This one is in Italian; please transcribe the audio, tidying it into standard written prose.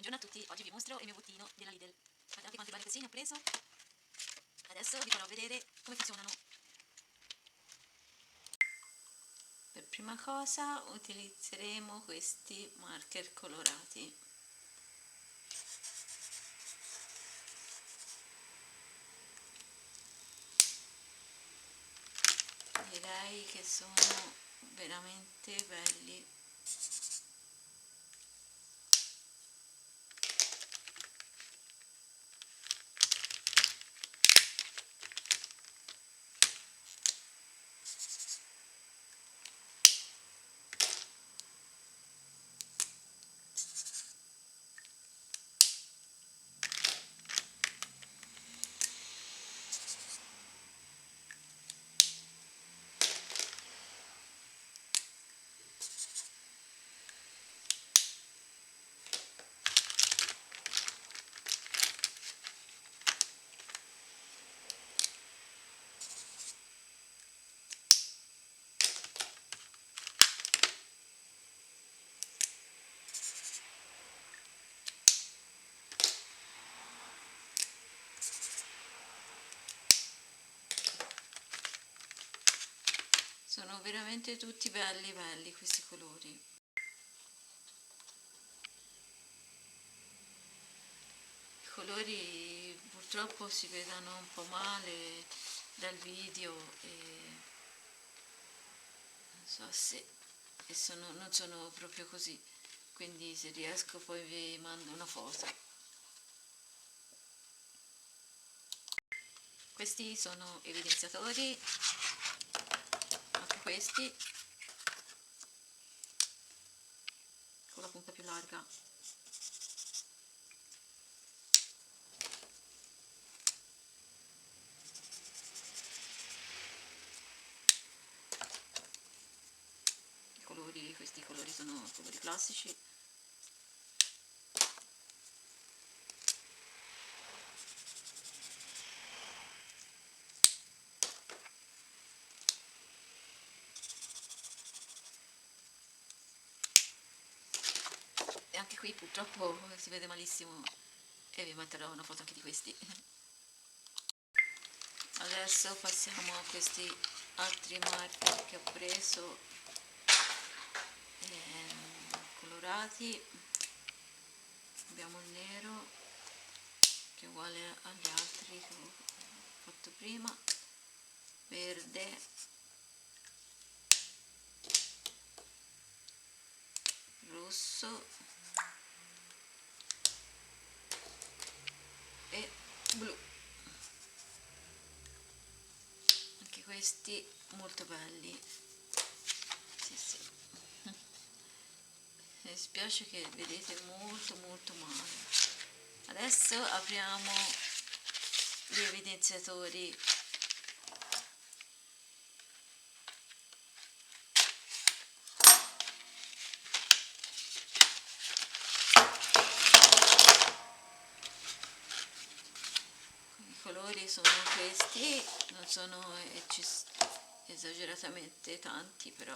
Buongiorno a tutti, oggi vi mostro il mio bottino della Lidl. Guardate quante varie cosine ho preso. Adesso vi farò vedere come funzionano. Per prima cosa utilizzeremo questi marker colorati. Direi che sono veramente belli. Sono veramente tutti belli questi colori. I colori purtroppo si vedono un po' male dal video e non so se non sono proprio così, quindi se riesco poi vi mando una foto. Questi sono evidenziatori, anche questi con la punta più larga. Questi colori sono colori classici. E anche qui purtroppo si vede malissimo e vi metterò una foto anche di questi. Adesso passiamo a questi altri marker che ho preso, colorati. Abbiamo il nero che è uguale agli altri che ho fatto prima, verde, rosso e blu. Anche questi molto belli. Sì. Mi spiace che vedete molto male. Adesso apriamo gli evidenziatori. I colori sono questi, non sono esageratamente tanti, però